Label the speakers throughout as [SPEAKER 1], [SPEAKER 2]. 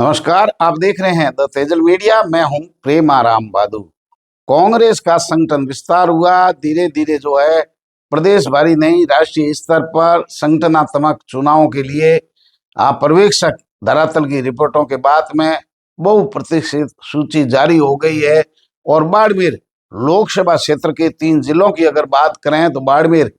[SPEAKER 1] नमस्कार, आप देख रहे हैं द तेजल मीडिया। मैं हूं प्रेमाराम बादू। कांग्रेस का संगठन विस्तार हुआ। धीरे धीरे जो है प्रदेश भरी नहीं, राष्ट्रीय स्तर पर संगठनात्मक चुनावों के लिए पर्यवेक्षक धरातल की रिपोर्टों के बाद में बहुप्रतीक्षित सूची जारी हो गई है। और बाड़मेर लोकसभा क्षेत्र के 3 जिलों की अगर बात करें तो बाड़मेर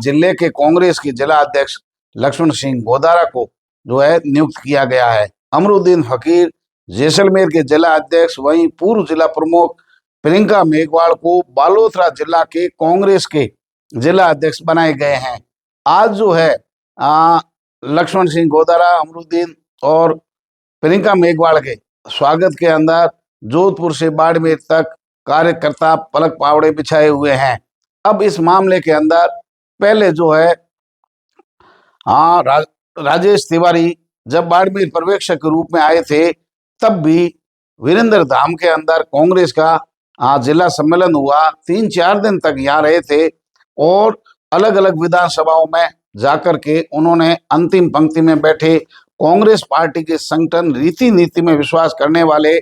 [SPEAKER 1] जिले के कांग्रेस के जिला अध्यक्ष लक्ष्मण सिंह गोदारा को जो है नियुक्त किया गया है। अमरुद्दीन फकीर जैसलमेर के जिला अध्यक्ष, वहीं पूर्व जिला प्रमुख प्रियंका मेघवाल को बालोतरा जिला के कांग्रेस के जिला अध्यक्ष बनाए गए हैं। आज जो है लक्ष्मण सिंह गोदारा, अमरुद्दीन और प्रियंका मेघवाल के स्वागत के अंदर जोधपुर से बाड़मेर तक कार्यकर्ता पलक पावड़े बिछाए हुए हैं। अब इस मामले के अंदर पहले जो है राजेश तिवारी जब बाड़मेर पर्यवेक्षक के रूप में आए थे, तब भी वीरेंद्र धाम के अंदर कांग्रेस का जिला सम्मेलन हुआ। 3-4 दिन तक यहाँ रहे थे और अलग अलग विधानसभाओं में जाकर के उन्होंने अंतिम पंक्ति में बैठे कांग्रेस पार्टी के संगठन रीति नीति में विश्वास करने वाले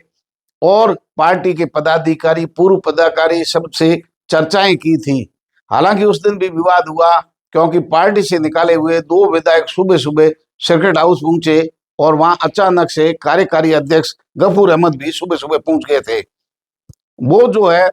[SPEAKER 1] और पार्टी के पदाधिकारी, पूर्व पदाधिकारी सबसे चर्चाएं की थी। हालांकि उस दिन भी विवाद हुआ, क्योंकि पार्टी से निकाले हुए 2 विधायक सुबह सुबह सर्किट हाउस पहुंचे और वहां अचानक से कार्यकारी अध्यक्ष गफूर अहमद भी सुबह सुबह पहुंच गए थे। वो जो है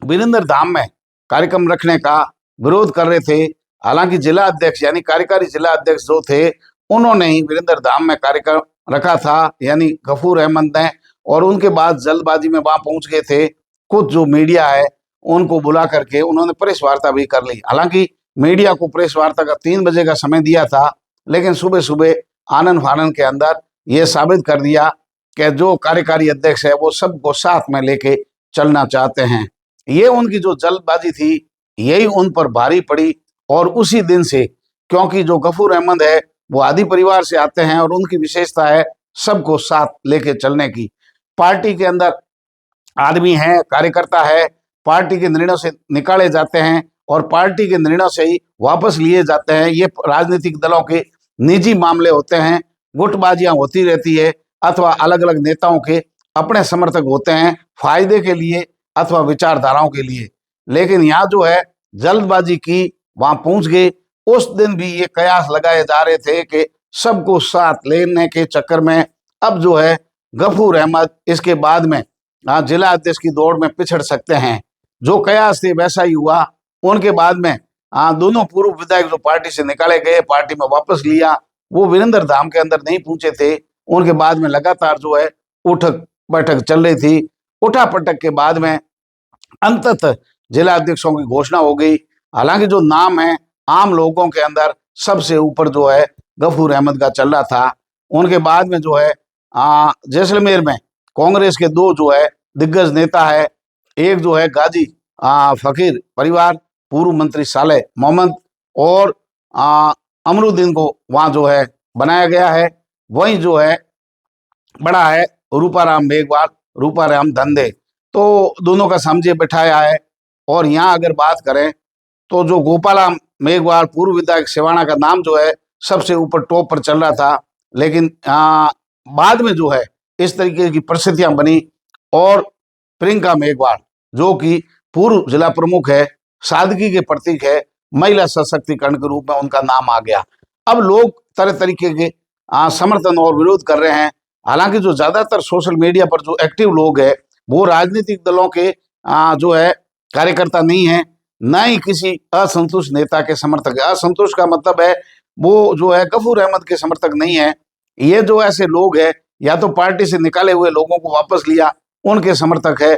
[SPEAKER 1] वीरेंद्र धाम में कार्यक्रम रखने का विरोध कर रहे थे। हालांकि जिला अध्यक्ष यानी कार्यकारी जिला अध्यक्ष जो थे, उन्होंने ही वीरेंद्र धाम में कार्यक्रम रखा था, यानी गफूर अहमद ने। और उनके बाद जल्दबाजी में वहां पहुंच गए थे। कुछ जो मीडिया है उनको बुला करके उन्होंने प्रेस वार्ता भी कर ली। हालांकि मीडिया को प्रेस वार्ता का 3 बजे का समय दिया था, लेकिन सुबह सुबह आनंद फानंद के अंदर ये साबित कर दिया कि जो कार्यकारी अध्यक्ष है वो सबको साथ में लेके चलना चाहते हैं। ये उनकी जो जल्दबाजी थी यही उन पर भारी पड़ी। और उसी दिन से, क्योंकि जो गफूर अहमद है वो आदि परिवार से आते हैं और उनकी विशेषता है सबको साथ लेके चलने की। पार्टी के अंदर आदमी है, कार्यकर्ता है, पार्टी के निर्णयों से निकाले जाते हैं और पार्टी के निर्णयों से ही वापस लिए जाते हैं। ये राजनीतिक दलों के निजी मामले होते हैं, गुटबाजियां होती रहती है, अथवा अलग अलग नेताओं के अपने समर्थक होते हैं फायदे के लिए अथवा विचारधाराओं के लिए। लेकिन यहाँ जो है जल्दबाजी की, वहां पहुंच गए। उस दिन भी ये कयास लगाए जा रहे थे कि सबको साथ लेने के चक्कर में अब जो है गफूर अहमद इसके बाद में जिला अध्यक्ष की दौड़ में पिछड़ सकते हैं। जो कयास थे वैसा ही हुआ। उनके बाद में दोनों पूर्व विधायक जो पार्टी से निकाले गए, पार्टी में वापस लिया, वो वीरेंद्र धाम के अंदर नहीं पहुंचे थे। उनके बाद में लगातार जो है उठक बैठक चल रही थी। उठा पटक के बाद में अंततः जिला अध्यक्षों की घोषणा हो गई। हालांकि जो नाम है आम लोगों के अंदर सबसे ऊपर जो है गफूर अहमद का चल रहा था। उनके बाद में जो है जैसलमेर में कांग्रेस के 2 जो है दिग्गज नेता है, एक जो है गाजी फकीर परिवार, पूर्व मंत्री सालेह मोहम्मद, और अमरुद्दीन को वहां जो है बनाया गया है। वहीं जो है बड़ा है रूपाराम मेघवाल, रूपाराम धंधे, तो दोनों का समझे बिठाया है। और यहाँ अगर बात करें तो जो गोपालाम मेघवाल पूर्व विधायक सिवाना का नाम जो है सबसे ऊपर टॉप पर चल रहा था, लेकिन बाद में जो है इस तरीके की परिस्थितियां बनी और प्रियंका मेघवाल जो कि पूर्व जिला प्रमुख है, सादगी के प्रतीक है, महिला सशक्तिकरण के रूप में उनका नाम आ गया। अब लोग तरह तरीके के समर्थन और विरोध कर रहे हैं। हालांकि जो ज्यादातर सोशल मीडिया पर जो एक्टिव लोग हैं वो राजनीतिक दलों के जो है कार्यकर्ता नहीं है, न ही किसी असंतुष्ट नेता के समर्थक है। असंतुष्ट का मतलब है वो जो है गफूर अहमद के समर्थक नहीं है। ये जो ऐसे लोग हैं या तो पार्टी से निकाले हुए लोगों को वापस लिया उनके समर्थक है,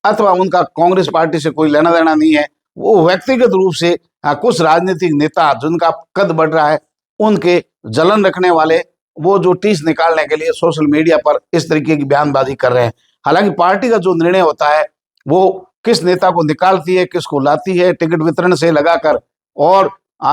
[SPEAKER 1] अथवा उनका कांग्रेस पार्टी से कोई लेना देना नहीं है। वो व्यक्तिगत रूप से कुछ राजनीतिक नेता जिनका कद बढ़ रहा है उनके जलन रखने वाले, वो जो टीस निकालने के लिए सोशल मीडिया पर इस तरीके की बयानबाजी कर रहे हैं। हालांकि पार्टी का जो निर्णय होता है वो किस नेता को निकालती है, किसको लाती है, टिकट वितरण से लगाकर और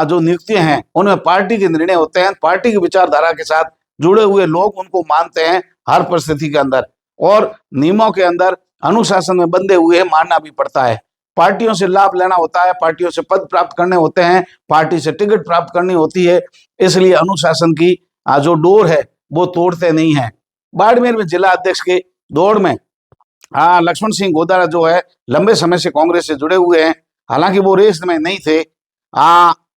[SPEAKER 1] जो नियुक्तियां हैं उनमें पार्टी के निर्णय होते हैं। पार्टी की विचारधारा के साथ जुड़े हुए लोग उनको मानते हैं हर परिस्थिति के अंदर, और नियमों के अंदर अनुशासन में बंधे हुए मानना भी पड़ता है। पार्टियों से लाभ लेना होता है, पार्टियों से पद प्राप्त करने होते हैं, पार्टी से टिकट प्राप्त करनी होती है, इसलिए अनुशासन की जो डोर है वो तोड़ते नहीं है। बाड़मेर में जिला अध्यक्ष के दौड़ में लक्ष्मण सिंह गोदारा जो है लंबे समय से कांग्रेस से जुड़े हुए हैं, हालांकि वो रेस में नहीं थे।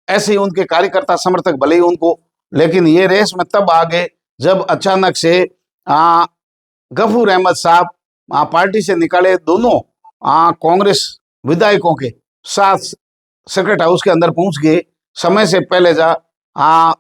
[SPEAKER 1] ऐसे ही उनके कार्यकर्ता समर्थक भले ही उनको, लेकिन ये रेस में तब आ गए जब अचानक से गफूर अहमद साहब पार्टी से निकाले दोनों कांग्रेस विधायकों के साथ सेक्रेट हाउस के अंदर पहुंच गए। समय से पहले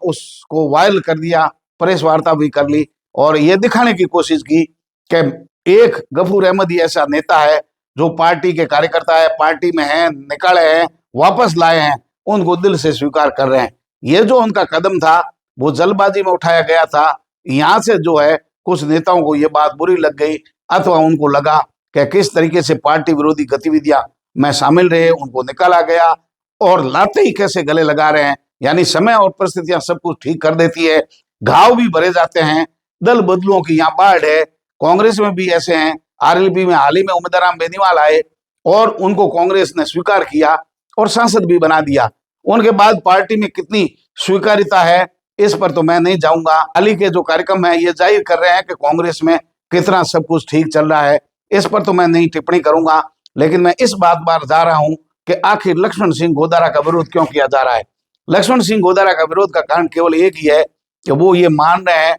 [SPEAKER 1] उसको वायरल कर दिया, प्रेस वार्ता भी कर ली और ये दिखाने की कोशिश की कि एक गफूर अहमद ही ऐसा नेता है जो पार्टी के कार्यकर्ता है, पार्टी में है, निकाले हैं, वापस लाए हैं, उनको दिल से स्वीकार कर रहे हैं। ये जो उनका कदम था वो जल्दबाजी में उठाया गया था। यहाँ से जो है कुछ नेताओं को ये बात बुरी लग गई अथवा उनको लगा कि किस तरीके से पार्टी विरोधी गतिविधियां में शामिल रहे, उनको निकाला गया और लाते ही कैसे गले लगा रहे हैं। यानी समय और परिस्थितियां सब कुछ ठीक कर देती है, घाव भी भरे जाते हैं। दल बदलुओं की यहाँ बाढ़ है, कांग्रेस में भी ऐसे हैं। आरएलपी में हाल ही में उम्मीदवार बेनीवाल आए और उनको कांग्रेस ने स्वीकार किया और सांसद भी बना दिया। उनके बाद पार्टी में कितनी स्वीकार्यता है इस पर तो मैं नहीं जाऊंगा। हाल ही के जो कार्यक्रम है ये जाहिर कर रहे हैं कि कांग्रेस में कितना सब कुछ ठीक चल रहा है, इस पर तो मैं नहीं टिप्पणी करूंगा। लेकिन मैं इस बात पर जा रहा हूं कि आखिर लक्ष्मण सिंह गोदारा का विरोध क्यों किया जा रहा है। लक्ष्मण सिंह गोदारा का विरोध का कारण केवल एक ही है कि वो ये मान रहे हैं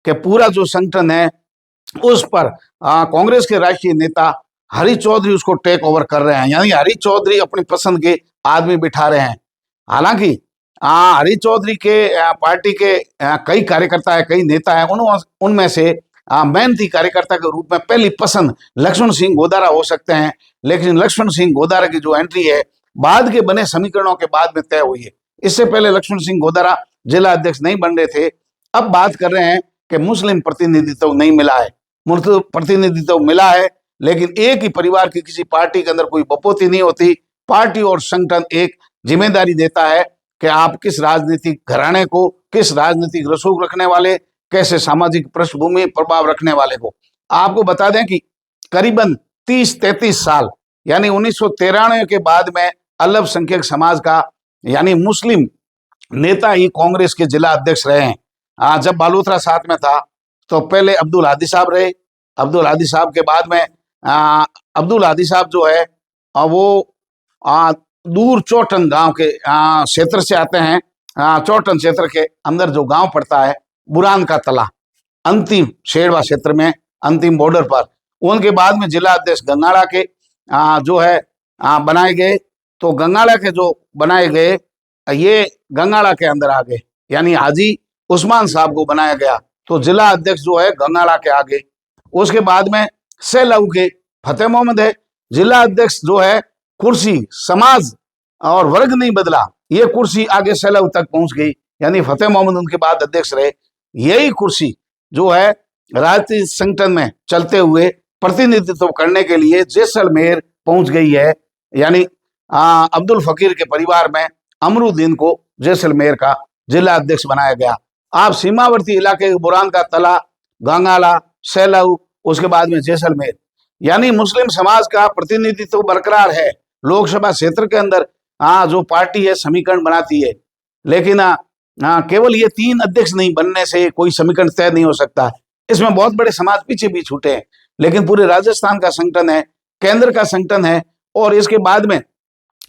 [SPEAKER 1] कि पूरा जो संगठन है उस पर कांग्रेस के राष्ट्रीय नेता हरी चौधरी उसको टेक ओवर कर रहे हैं, यानी हरी चौधरी अपनी पसंद के आदमी बिठा रहे हैं। हालांकि हरी चौधरी के पार्टी के कई कार्यकर्ता है, कई नेता है, उनमें से मेहनती कार्यकर्ता के रूप में पहली पसंद लक्ष्मण सिंह गोदारा हो सकते हैं। लेकिन लक्ष्मण सिंह गोदारा की जो एंट्री है बाद के बने समीकरणों के बाद में तय हुई है। इससे पहले लक्ष्मण सिंह गोदारा जिला अध्यक्ष नहीं बन रहे थे। अब बात कर रहे हैं कि मुस्लिम प्रतिनिधित्व नहीं मिला है, प्रतिनिधित्व मिला है, लेकिन एक ही परिवार की किसी पार्टी के अंदर कोई बपोती नहीं होती। पार्टी और संगठन एक जिम्मेदारी देता है कि आप किस राजनीतिक घराने को, किस राजनीतिक रसूख रखने वाले, कैसे सामाजिक पृष्ठभूमि प्रभाव रखने वाले को। आपको बता दें कि करीबन 30-33 साल यानी 1993 के बाद में अल्पसंख्यक समाज का यानी मुस्लिम नेता ही कांग्रेस के जिला अध्यक्ष रहे हैं। जब बालोतरा साथ में था तो पहले अब्दुल हादी साहब रहे, अब्दुल हादी साहब के बाद में अब्दुल हादी साहब जो है वो दूर चौटन गांव के क्षेत्र से आते हैं। चौटन क्षेत्र के अंदर जो गांव पड़ता है बुरान का तला, अंतिम शेरवा क्षेत्र में अंतिम बॉर्डर पर, उनके बाद में जिला अध्यक्ष गंगाड़ा के जो है बनाए गए। तो गंगाड़ा के जो बनाए गए ये गंगाड़ा के अंदर आ गए, यानी हाजी उस्मान साहब को बनाया गया। तो जिला अध्यक्ष जो है गंगाड़ा के आगे। उसके बाद में सेलऊ के फतेह मोहम्मद है जिला अध्यक्ष जो है। कुर्सी समाज और वर्ग नहीं बदला, ये कुर्सी आगे सेलऊ तक पहुंच गई, यानी फतेह मोहम्मद उनके बाद अध्यक्ष रहे। यही कुर्सी जो है राजनीतिक संगठन में चलते हुए प्रतिनिधित्व करने के लिए जैसलमेर पहुंच गई है, यानी अब्दुल फकीर के परिवार में अमरुद्दीन को जैसलमेर का जिला अध्यक्ष बनाया गया। आप सीमावर्ती इलाके बुरान का तला, गंगाला, सेलऊ, उसके बाद में जैसलमेर, यानी मुस्लिम समाज का प्रतिनिधित्व बरकरार है। लोकसभा क्षेत्र के अंदर जो पार्टी है समीकरण बनाती है, लेकिन केवल ये 3 अध्यक्ष नहीं बनने से कोई समीकरण तय नहीं हो सकता। इसमें बहुत बड़े समाज पीछे भी छूटे हैं, लेकिन पूरे राजस्थान का संगठन है, केंद्र का संगठन है और इसके बाद में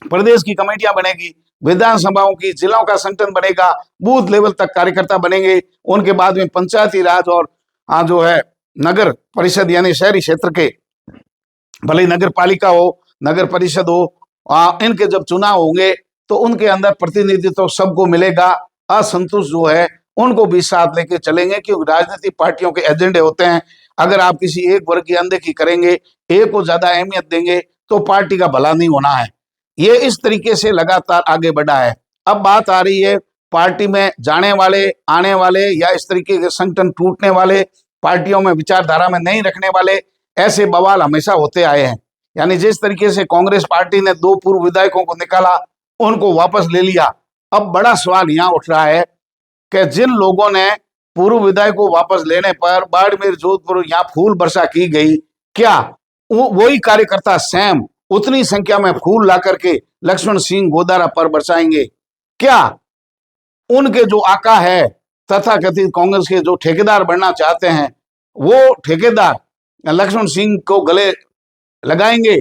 [SPEAKER 1] प्रदेश की कमेटियां बनेगी, विधानसभाओं की, जिलों का संगठन बनेगा, बूथ लेवल तक कार्यकर्ता बनेंगे। उनके बाद में पंचायती राज और जो है नगर परिषद यानी शहरी क्षेत्र के, भले नगर पालिका हो, नगर परिषद हो, इनके जब चुनाव होंगे तो उनके अंदर प्रतिनिधित्व सबको मिलेगा। असंतुष्ट जो है उनको भी साथ लेके चलेंगे, क्योंकि राजनीतिक पार्टियों के एजेंडे होते हैं। अगर आप किसी एक वर्ग की अनदेखी करेंगे, एक को ज्यादा अहमियत देंगे तो पार्टी का भला नहीं होना है। ये इस तरीके से लगातार आगे बढ़ा है। अब बात आ रही है पार्टी में जाने वाले, आने वाले या इस तरीके के संगठन टूटने वाले, पार्टियों में विचारधारा में नहीं रखने वाले, ऐसे बवाल हमेशा होते आए हैं। यानी जिस तरीके से कांग्रेस पार्टी ने 2 पूर्व विधायकों को निकाला, उनको वापस ले लिया। अब बड़ा सवाल यहाँ उठ रहा है कि जिन लोगों ने पूर्व विधायक को वापस लेने पर बाड़मेर, जोधपुर यहाँ फूल वर्षा की गई, क्या वही कार्यकर्ता सेम उतनी संख्या में फूल ला करके लक्ष्मण सिंह गोदारा पर बरसाएंगे? क्या उनके जो आका है तथाकथित कांग्रेस के जो ठेकेदार बनना चाहते हैं वो ठेकेदार लक्ष्मण सिंह को गले लगाएंगे,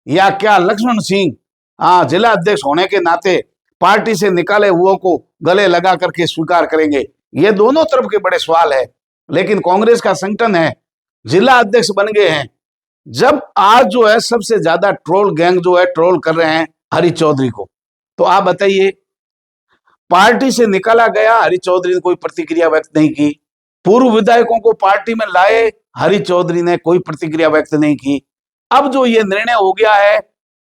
[SPEAKER 1] या क्या लक्ष्मण सिंह जिला अध्यक्ष होने के नाते पार्टी से निकाले हुओं को गले लगा करके स्वीकार करेंगे? ये दोनों तरफ के बड़े सवाल है। लेकिन कांग्रेस का संगठन है, जिला अध्यक्ष बन गए हैं। जब आज जो है सबसे ज्यादा ट्रोल गैंग जो है ट्रोल कर रहे हैं हरि चौधरी को, तो आप बताइए, पार्टी से निकाला गया, हरि चौधरी ने कोई प्रतिक्रिया व्यक्त नहीं की। पूर्व विधायकों को पार्टी में लाए, हरि चौधरी ने कोई प्रतिक्रिया व्यक्त नहीं की। अब जो ये निर्णय हो गया है,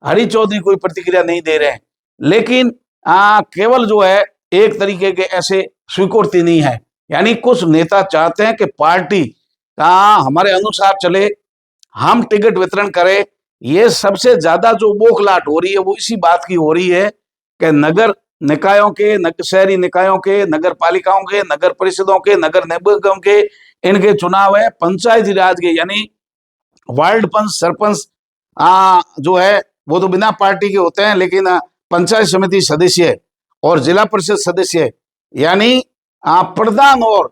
[SPEAKER 1] हरि चौधरी कोई प्रतिक्रिया नहीं दे रहे हैं। लेकिन केवल जो है एक तरीके के ऐसे स्वीकृति नहीं है, यानी कुछ नेता चाहते हैं कि पार्टी हमारे अनुसार चले, हम टिकट वितरण करें। ये सबसे ज्यादा जो बोखलाहट हो रही है वो इसी बात की हो रही है कि नगर निकायों के, शहरी निकायों के, नगर पालिकाओं के, नगर परिषदों के, नगर निगमों के इनके चुनाव है। पंचायती राज के यानी वार्ड पंच, सरपंच जो है वो तो बिना पार्टी के होते हैं, लेकिन पंचायत समिति सदस्य और जिला परिषद सदस्य यानी प्रधान और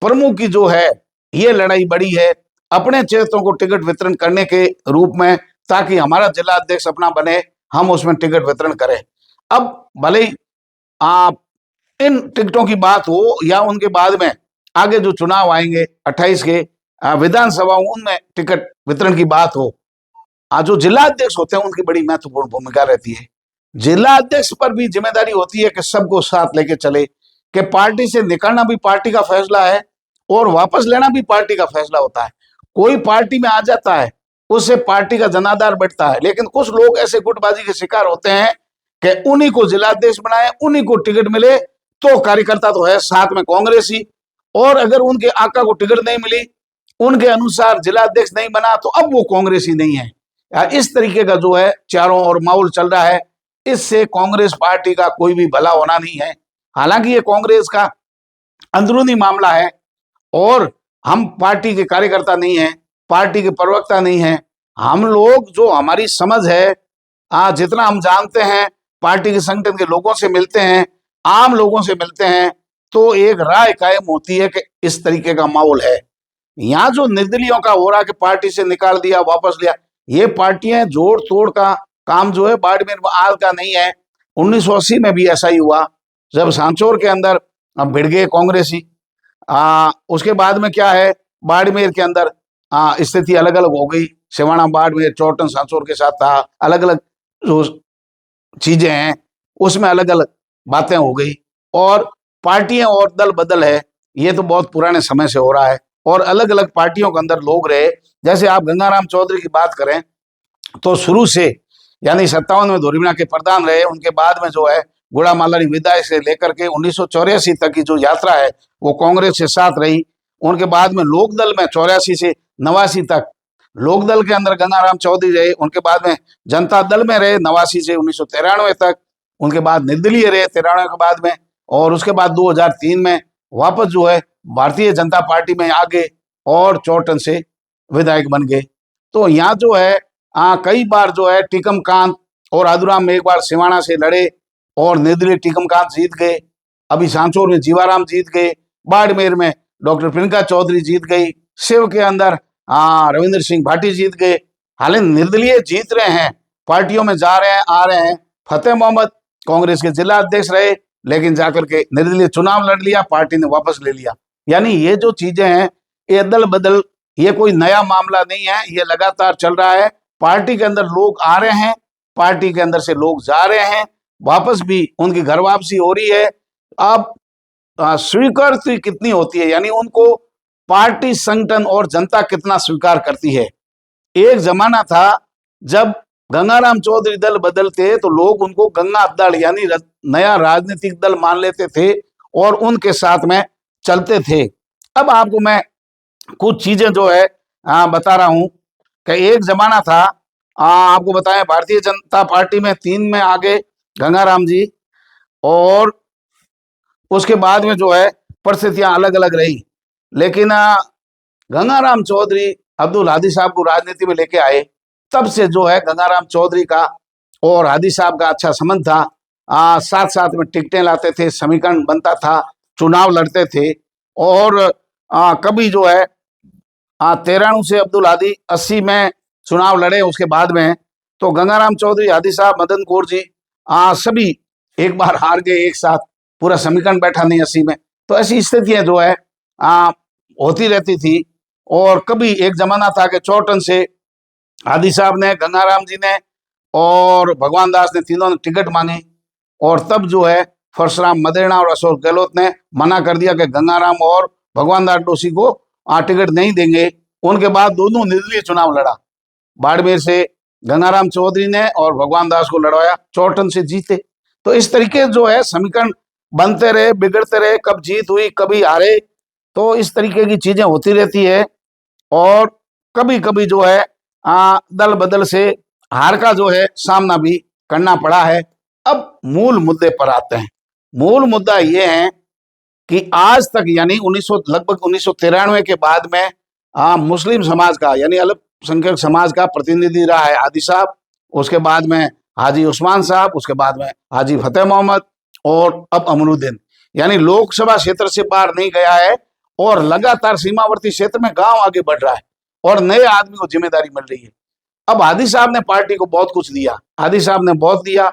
[SPEAKER 1] प्रमुख की जो है ये लड़ाई बड़ी है अपने क्षेत्रों को टिकट वितरण करने के रूप में, ताकि हमारा जिला अध्यक्ष अपना बने, हम उसमें टिकट वितरण करें। अब भले ही इन टिकटों की बात हो या उनके बाद में आगे जो चुनाव आएंगे 28 के विधानसभा, उनमें टिकट वितरण की बात हो, जो जिला अध्यक्ष होते हैं उनकी बड़ी महत्वपूर्ण भूमिका रहती है। जिला अध्यक्ष पर भी जिम्मेदारी होती है कि सबको साथ लेके चले, कि पार्टी से निकलना भी पार्टी का फैसला है और वापस लेना भी पार्टी का फैसला होता है। कोई पार्टी में आ जाता है, उससे पार्टी का जनाधार बढ़ता है, लेकिन कुछ लोग ऐसे गुटबाजी के शिकार होते हैं कि उन्हीं को जिला अध्यक्ष बनाए, उन्हीं को टिकट मिले, तो कार्यकर्ता तो है साथ में कांग्रेस ही, और अगर उनके आका को टिकट नहीं मिली, उनके अनुसार जिला अध्यक्ष नहीं बना, तो अब वो कांग्रेस ही नहीं है। इस तरीके का जो है चारों ओर माहौल चल रहा है। इससे कांग्रेस पार्टी का कोई भी भला होना नहीं है। हालांकि ये कांग्रेस का अंदरूनी मामला है और हम पार्टी के कार्यकर्ता नहीं हैं, पार्टी के प्रवक्ता नहीं हैं। हम लोग जो हमारी समझ है, जितना हम जानते हैं, पार्टी के संगठन के लोगों से मिलते हैं, आम लोगों से मिलते हैं, तो एक राय कायम होती है कि इस तरीके का माहौल है। यहाँ जो निर्दलियों का हो रहा कि पार्टी से निकाल दिया, वापस लिया, ये पार्टियां जोड़ तोड़ का काम जो है बाड़मेर में आज का नहीं है। 1980 में भी ऐसा ही हुआ, जब सांचौर के अंदर भिड़ गए कांग्रेसी। उसके बाद में क्या है, बाड़मेर के अंदर स्थिति अलग अलग हो गई। सिवाना, बाड़मेर, चौटन, सांचौर के साथ था, अलग अलग जो चीजें हैं उसमें अलग अलग बातें हो गई, और पार्टियां और दल बदल है, ये तो बहुत पुराने समय से हो रहा है। और अलग अलग पार्टियों के अंदर लोग रहे। जैसे आप गंगाराम चौधरी की बात करें तो शुरू से यानी 57 में धोरीमीना के प्रधान रहे, उनके बाद में जो है गुड़ा मालानी विदाई से लेकर के 1984 तक की जो यात्रा है वो कांग्रेस के साथ रही। उनके बाद में लोकदल में 84 से 89 तक लोकदल के अंदर गंगाराम चौधरी रहे। उनके बाद में जनता दल में रहे 89 से 1993 तक। उनके बाद निर्दलीय रहे 93 के बाद में, और उसके बाद 2003 में वापस जो है भारतीय जनता पार्टी में आ गए और चौटन से विधायक बन गए। तो यहाँ जो है कई बार जो है टीकमकांत और आदुराम में एक बार सिवाना से लड़े और निर्दलीय टीकमकांत जीत गए। अभी सांचौर में जीवाराम जीत गए, बाड़मेर में डॉक्टर प्रियंका चौधरी जीत गई, शिव के अंदर रविंद्र सिंह भाटी जीत गए। हालांकि निर्दलीय जीत रहे हैं, पार्टियों में जा रहे हैं, आ रहे हैं। फतेह मोहम्मद कांग्रेस के जिला अध्यक्ष रहे, लेकिन जाकर के निर्दलीय चुनाव लड़ लिया, पार्टी ने वापस ले लिया। यानी ये जो चीजें हैं ये अदल बदल, ये कोई नया मामला नहीं है, ये लगातार चल रहा है। पार्टी के अंदर लोग आ रहे हैं, पार्टी के अंदर से लोग जा रहे हैं, वापस भी उनकी घर वापसी हो रही है। अब स्वीकृति कितनी होती है, यानी उनको पार्टी, संगठन और जनता कितना स्वीकार करती है। एक जमाना था जब गंगाराम चौधरी दल बदलते तो लोग उनको गंगा दल यानी नया राजनीतिक दल मान लेते थे और उनके साथ में चलते थे। अब आपको मैं कुछ चीजें जो है बता रहा हूं कि एक जमाना था, आपको बताएं, भारतीय जनता पार्टी में 3 में आ गए गंगाराम जी, और उसके बाद में जो है परिस्थितियां अलग अलग रही। लेकिन गंगाराम चौधरी अब्दुल हादी साहब को राजनीति में लेके आए, तब से जो है गंगाराम चौधरी का और हादी साहब का अच्छा संबंध था। साथ साथ में टिकटें लाते थे, समीकरण बनता था, चुनाव लड़ते थे, और कभी जो है 13 से अब्दुल हादी 80 में चुनाव लड़े, उसके बाद में तो गंगाराम चौधरी, हादी साहब, मदन कौर जी सभी एक बार हार गए एक साथ, पूरा समीकरण बैठा नहीं 80 में। तो ऐसी स्थितियां जो है होती रहती थी। और कभी एक जमाना था कि चौटन से हादी साहब ने, गंगाराम जी ने और भगवान दास ने, तीनों ने टिकट मांगी, और तब जो है परशुराम मदेरणा और अशोक गहलोत ने मना कर दिया कि गंगाराम और भगवान दास डोसी को टिकट नहीं देंगे। उनके बाद दोनों निर्दलीय चुनाव लड़ा, बाड़मेर से गंगाराम चौधरी ने और भगवान दास को लड़वाया, चौटन से जीते। तो इस तरीके जो है समीकरण बनते रहे, बिगड़ते रहे, कब जीत हुई कभी हारे, तो इस तरीके की चीजें होती रहती है। और कभी कभी जो है दल बदल से हार का जो है सामना भी करना पड़ा है। अब मूल मुद्दे पर आते हैं। मूल मुद्दा ये है कि आज तक यानी लगभग 1993 के बाद में मुस्लिम समाज का यानी अल्पसंख्यक समाज का प्रतिनिधि रहा है हादी साहब, उसके बाद में हाजी उस्मान साहब, उसके बाद में हाजी फतेह मोहम्मद, और अब अमरुद्दीन। यानी लोकसभा क्षेत्र से बाहर नहीं गया है, और लगातार सीमावर्ती क्षेत्र में गांव आगे बढ़ रहा है, और नए आदमी को जिम्मेदारी मिल रही है। अब हादी साहब ने पार्टी को बहुत कुछ दिया, हादी साहब ने बहुत दिया।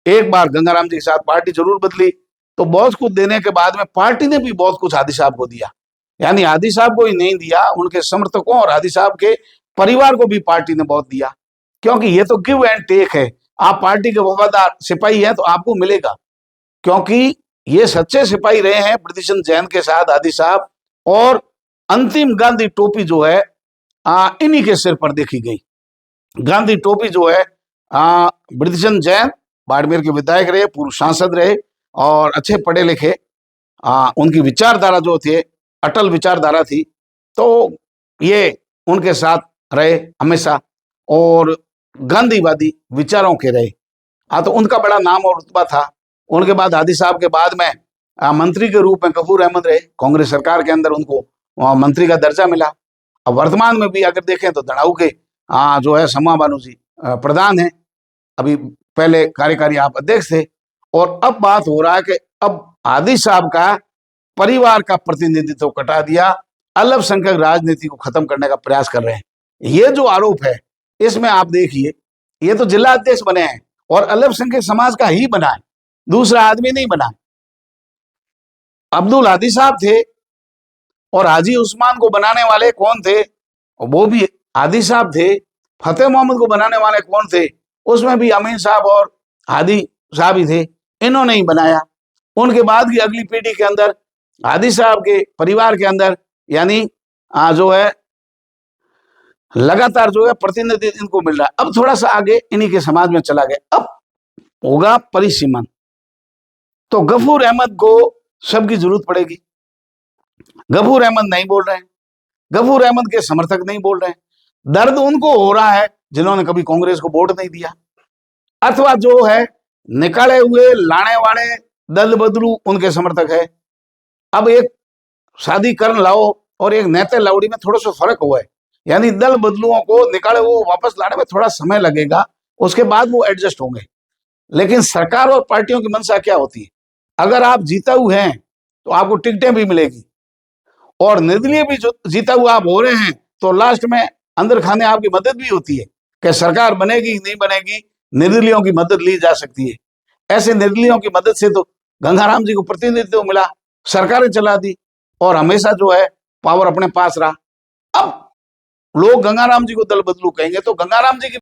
[SPEAKER 1] एक बार गंगाराम जी के साथ पार्टी जरूर बदली, तो बहुत कुछ देने के बाद में पार्टी ने भी बहुत कुछ हादी साहब को दिया। यानी हादी साहब को ही नहीं दिया, उनके समर्थकों और हादी साहब के परिवार को भी पार्टी ने बहुत दिया, क्योंकि ये तो गिव एंड टेक है। आप पार्टी के वफादार सिपाही हैं तो आपको मिलेगा, क्योंकि ये सच्चे सिपाही रहे हैं ब्रिटिशन जैन के साथ हादी साहब। और अंतिम गांधी टोपी जो है इन्हीं के सिर पर देखी गई। गांधी टोपी जो है ब्रिटिशन जैन, बाड़मेर के विधायक रहे, पूर्व सांसद रहे, और अच्छे पढ़े लिखे, उनकी विचारधारा जो थे अटल विचारधारा थी, तो ये उनके साथ रहे हमेशा, और गांधीवादी विचारों के रहे। तो उनका बड़ा नाम और रुतबा था। उनके बाद हादी साहब के बाद में मंत्री के रूप में गफूर अहमद रहे, कांग्रेस सरकार के अंदर उनको मंत्री का दर्जा मिला। अब वर्तमान में भी अगर देखें तो धड़ाऊ के जो है समा बानू जी प्रधान है, अभी पहले कार्यकारी आप अध्यक्ष थे। और अब बात हो रहा है कि अब हादी साहब का परिवार का प्रतिनिधित्व कटा दिया, अल्पसंख्यक राजनीति को खत्म करने का प्रयास कर रहे हैं। ये जो आरोप है इसमें आप देखिए, ये तो जिला अध्यक्ष बने हैं और अल्पसंख्यक समाज का ही बना है, दूसरा आदमी नहीं बना। अब्दुल हादी साहब थे, और हाजी उस्मान को बनाने वाले कौन थे? वो भी हादी साहब थे। फतेह मोहम्मद को बनाने वाले कौन थे? उसमें भी अमीन साहब और हादी साहब ही थे, इन्होंने ही बनाया। उनके बाद की अगली पीढ़ी के अंदर हादी साहब के परिवार के अंदर यानी जो है लगातार जो है प्रतिनिधि इनको मिल रहा है। अब थोड़ा सा आगे इन्हीं के समाज में चला गया, अब होगा परिसीमन। तो गफूर अहमद को सबकी जरूरत पड़ेगी। गफूर अहमद नहीं बोल रहे हैं, गफूर अहमद के समर्थक नहीं बोल रहे हैं। दर्द उनको हो रहा है जिन्होंने कभी कांग्रेस को वोट नहीं दिया, अथवा जो है निकाले हुए लाने वाले दल बदलू उनके समर्थक है। अब एक शादी करण लाओ और एक नेते लाउड़ी में थोड़ा सा फर्क हुआ है, यानी दल बदलुओं को निकाले वो वापस लाने में थोड़ा समय लगेगा, उसके बाद वो एडजस्ट होंगे। लेकिन सरकार और पार्टियों की मंशा क्या होती है? अगर आप जीता हुए हैं तो आपको टिकटें भी मिलेगी, और निर्दलीय भी जो जीता हुआ आप हो रहे हैं तो लास्ट में अंदर खाने आपकी मदद भी होती है कि सरकार बनेगी नहीं बनेगी, निर्दलीयों की मदद ली जा सकती है। ऐसे निर्दलीयों की मदद से तो गंगाराम जी को प्रतिनिधित्व मिला, सरकारें चला दी, और हमेशा जो है पावर अपने पास रहा। अब लोग गंगाराम जी को दल बदलू कहेंगे तो गंगाराम जी की